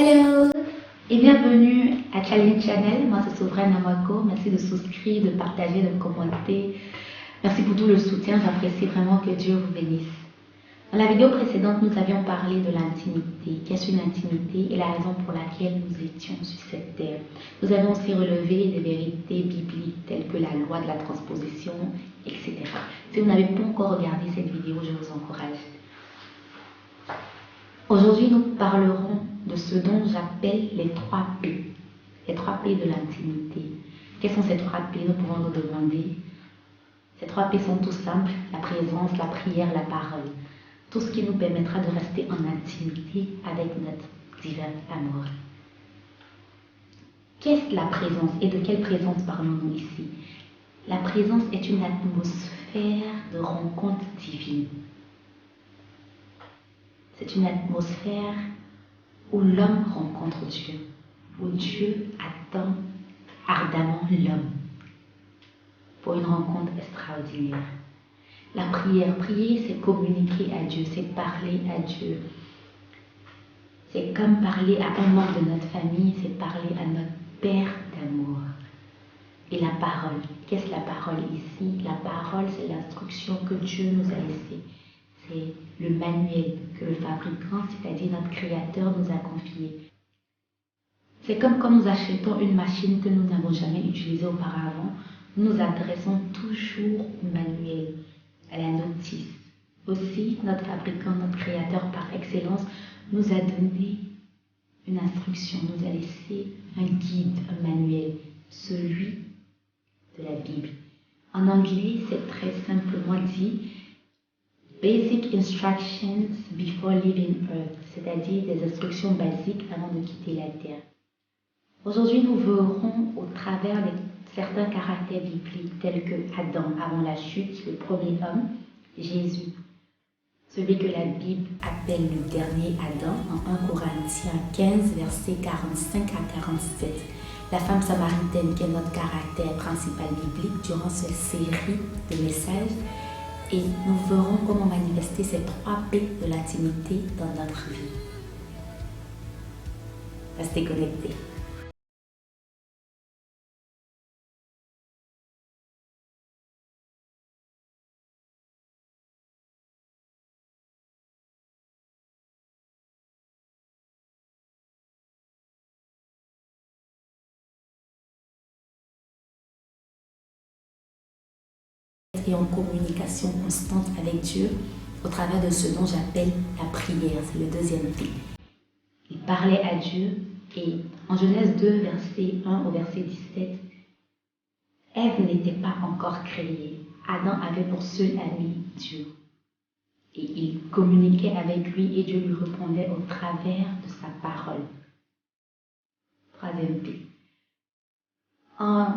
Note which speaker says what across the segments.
Speaker 1: Hello et bienvenue à Challenge Channel. Moi c'est Souveraine Amako. Merci de souscrire, de partager, de commenter. Merci pour tout le soutien. J'apprécie vraiment, que Dieu vous bénisse. Dans la vidéo précédente, nous avions parlé de l'intimité. Qu'est-ce une intimité et la raison pour laquelle nous étions sur cette terre. Nous avons aussi relevé des vérités bibliques telles que la loi de la transposition, etc. Si vous n'avez pas encore regardé cette vidéo, je vous encourage. Aujourd'hui, nous parlerons de ce dont j'appelle les 3 P. Les 3 P de l'intimité. Quels sont ces 3 P? Nous pouvons nous demander. Ces 3 P sont tout simples: la présence, la prière, la parole. Tout ce qui nous permettra de rester en intimité avec notre divin amour. Qu'est-ce la présence et de quelle présence parlons-nous ici? La présence est une atmosphère de rencontre divine. C'est une atmosphère où l'homme rencontre Dieu, où Dieu attend ardemment l'homme pour une rencontre extraordinaire. La prière, prier, c'est communiquer à Dieu, c'est parler à Dieu. C'est comme parler à un membre de notre famille, c'est parler à notre Père d'amour. Et la parole, qu'est-ce la parole ici? La parole, c'est l'instruction que Dieu nous a laissée. C'est le manuel que le fabricant, c'est-à-dire notre Créateur, nous a confié. C'est comme quand nous achetons une machine que nous n'avons jamais utilisée auparavant, nous nous adressons toujours au manuel, à la notice. Aussi, notre fabricant, notre Créateur par excellence, nous a donné une instruction, nous a laissé un guide, un manuel, celui de la Bible. En anglais, c'est très simplement dit Basic Instructions Before Leaving Earth, c'est-à-dire des instructions basiques avant de quitter la terre. Aujourd'hui, nous verrons au travers de certains caractères bibliques tels que Adam avant la chute, le premier homme, Jésus, celui que la Bible appelle le dernier Adam en 1 Corinthiens 15, versets 45 à 47. La femme samaritaine qui est notre caractère principal biblique durant cette série de messages. Et nous verrons comment manifester ces 3 P de l'intimité dans notre vie. Restez connectés. Et en communication constante avec Dieu au travers de ce dont j'appelle la prière. C'est le deuxième P. Il parlait à Dieu et en Genèse 2, verset 1 au verset 17, Ève n'était pas encore créée. Adam avait pour seul ami Dieu. Et il communiquait avec lui et Dieu lui répondait au travers de sa parole. Troisième P. En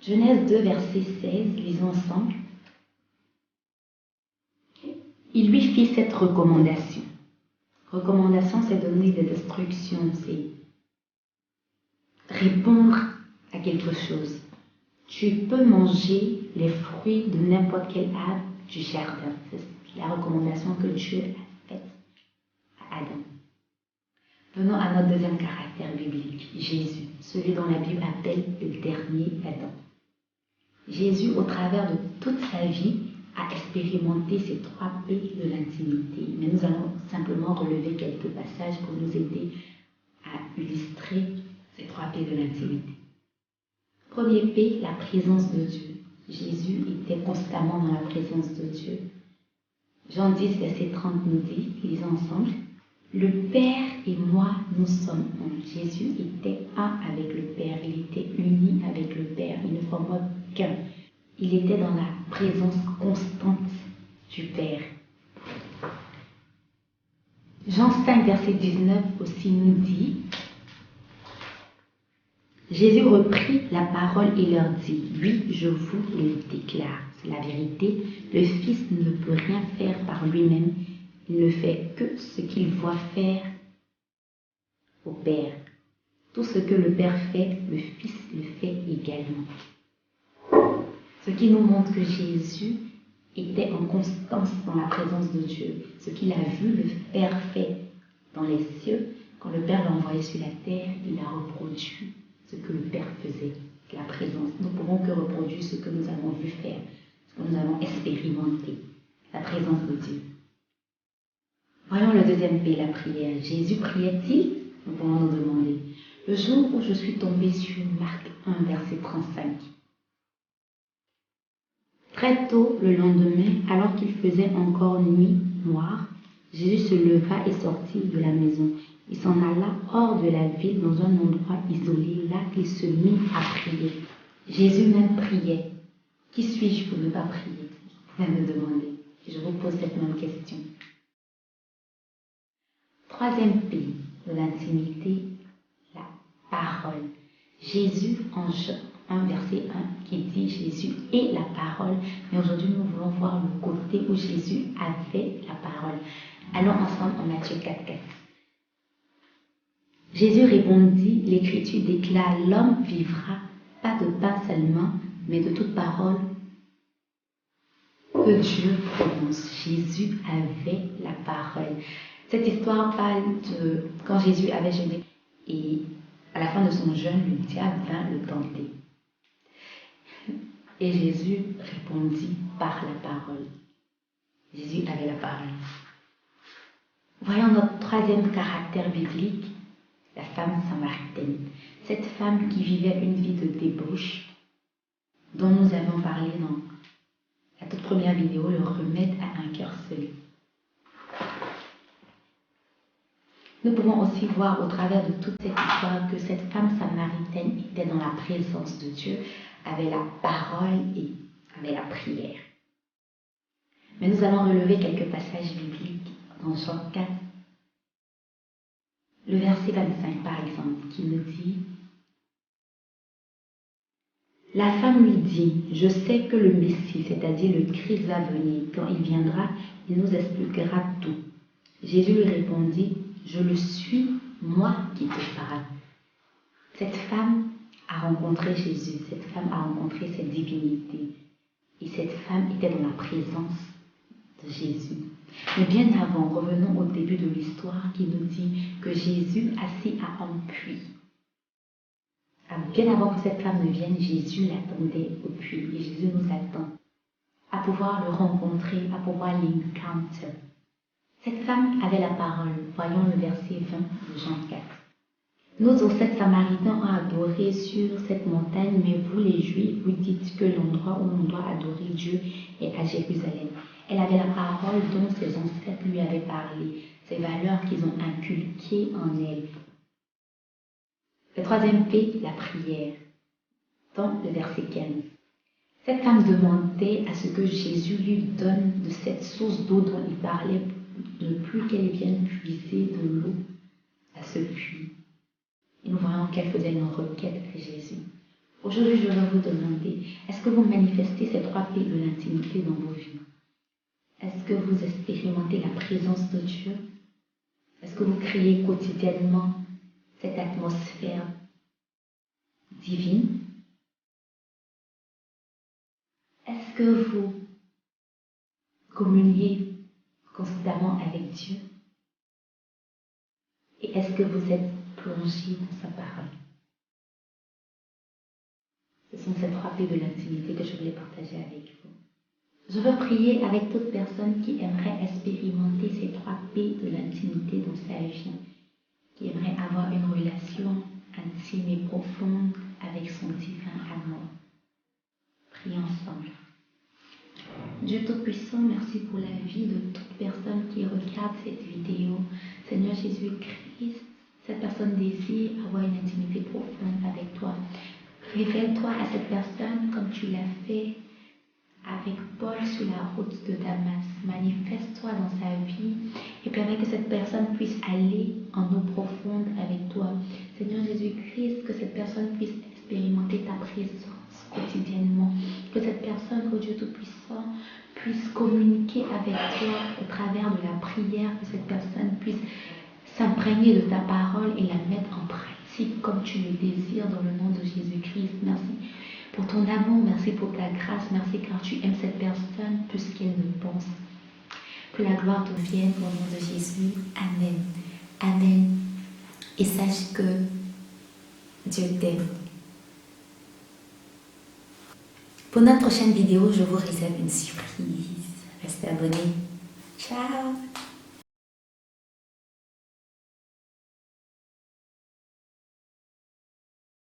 Speaker 1: Genèse 2, verset 16, lisons ensemble. Il lui fit cette recommandation. Recommandation, c'est donner des instructions, c'est répondre à quelque chose. Tu peux manger les fruits de n'importe quel arbre du jardin. C'est la recommandation que Dieu a faite à Adam. Venons à notre deuxième caractère biblique, Jésus, celui dont la Bible appelle le dernier Adam. Jésus, au travers de toute sa vie, à expérimenter ces 3 P de l'intimité. Mais nous allons simplement relever quelques passages pour nous aider à illustrer ces 3 P de l'intimité. Premier P, la présence de Dieu. Jésus était constamment dans la présence de Dieu. Jean 10, verset 30 nous dit, lisons ensemble, le Père et moi, nous sommes un. Jésus était un avec le Père, il était uni avec le Père, il ne formait qu'un. Il était dans la présence constante du Père. Jean 5, verset 19 aussi nous dit, Jésus reprit la parole et leur dit, oui, je vous le déclare, c'est la vérité, le Fils ne peut rien faire par lui-même, il ne fait que ce qu'il voit faire au Père. Tout ce que le Père fait, le Fils le fait également. Ce qui nous montre que Jésus était en constance dans la présence de Dieu. Ce qu'il a vu le Père fait dans les cieux, Quand le Père l'a envoyé sur la terre, il a reproduit ce que le Père faisait, la présence. Nous ne pouvons que reproduire ce que nous avons vu faire, ce que nous avons expérimenté, la présence de Dieu. Voyons le deuxième P, la prière. Jésus priait-il? Nous pouvons nous demander. Le jour où je suis tombée sur Marc 1, verset 35. Très tôt le lendemain, alors qu'il faisait encore nuit noire, Jésus se leva et sortit de la maison. Il s'en alla hors de la ville dans un endroit isolé. Là, il se mit à prier. Jésus même priait. Qui suis-je pour ne pas prier? Vous pouvez me demander. Je vous pose cette même question. Troisième P de l'intimité, la parole. Jésus en Jean 1, verset 1, qui dit Jésus est la parole. Mais aujourd'hui, nous voulons voir le côté où Jésus avait la parole. Allons ensemble en Matthieu 4, 4. Jésus répondit, l'Écriture déclare, l'homme vivra pas de pain seulement, mais de toute parole que Dieu prononce. Jésus avait la parole. Cette histoire parle de quand Jésus avait jeûné et à la fin de son jeûne, le diable vint le tenter. Et Jésus répondit par la parole. Jésus avait la parole. Voyons notre troisième caractère biblique, la femme samaritaine. Cette femme qui vivait une vie de débauche, dont nous avons parlé dans la toute première vidéo, le remède à un cœur scellé. Nous pouvons aussi voir au travers de toute cette histoire que cette femme samaritaine était dans la présence de Dieu, avait la parole et avait la prière. Mais nous allons relever quelques passages bibliques dans Jean 4, le verset 25 par exemple, qui nous dit « La femme lui dit, je sais que le Messie, c'est-à-dire le Christ va venir. Quand il viendra, il nous expliquera tout. » Jésus lui répondit, « Je le suis, moi qui te parle. » Cette femme a rencontré Jésus, cette femme a rencontré cette divinité. Et cette femme était dans la présence de Jésus. Mais bien avant, revenons au début de l'histoire qui nous dit que Jésus assis à un puits. Bien avant que cette femme ne vienne, Jésus l'attendait au puits. Et Jésus nous attend à pouvoir le rencontrer, à pouvoir l'encounter. Cette femme avait la parole. Voyons le verset 20 de Jean 4. Nos ancêtres samaritains ont adoré sur cette montagne, mais vous les Juifs, vous dites que l'endroit où on doit adorer Dieu est à Jérusalem. Elle avait la parole dont ses ancêtres lui avaient parlé, ces valeurs qu'ils ont inculquées en elle. Le troisième P, la prière, dans le verset 15. Cette femme demandait à ce que Jésus lui donne de cette source d'eau dont il parlait, ne plus qu'elle vienne puiser de l'eau à ce puits. Et nous voyons qu'elle faisait une requête à Jésus. Aujourd'hui, je vais vous demander, est-ce que vous manifestez ces trois P de l'intimité dans vos vies? Est-ce que vous expérimentez la présence de Dieu? Est-ce que vous créez quotidiennement cette atmosphère divine? Est-ce que vous communiez constamment avec Dieu? Et est-ce que vous êtes plongé dans sa parole? Ce sont ces trois P de l'intimité que je voulais partager avec vous. Je veux prier avec toute personne qui aimerait expérimenter ces trois P de l'intimité dans sa vie, qui aimerait avoir une relation intime et profonde avec son divin amour. Prions ensemble. Dieu Tout-Puissant, merci pour la vie de toute personne qui regarde cette vidéo. Seigneur Jésus-Christ, cette personne désire avoir une intimité profonde avec toi. Révèle-toi à cette personne comme tu l'as fait avec Paul sur la route de Damas. Manifeste-toi dans sa vie et permets que cette personne puisse aller en eau profonde avec toi. Seigneur Jésus-Christ, que cette personne puisse expérimenter ta présence quotidiennement. Que cette personne, oh Dieu Tout-Puissant, puisse communiquer avec toi au travers de la prière. Que cette personne puisse s'imprégner de ta parole et la mettre en pratique comme tu le désires dans le nom de Jésus-Christ. Merci pour ton amour, merci pour ta grâce, merci car tu aimes cette personne plus qu'elle ne pense. Que la gloire te vienne au nom de Jésus. Amen. Amen. et sache que Dieu t'aime. Pour notre prochaine vidéo, je vous réserve une surprise. Restez abonnés. Ciao!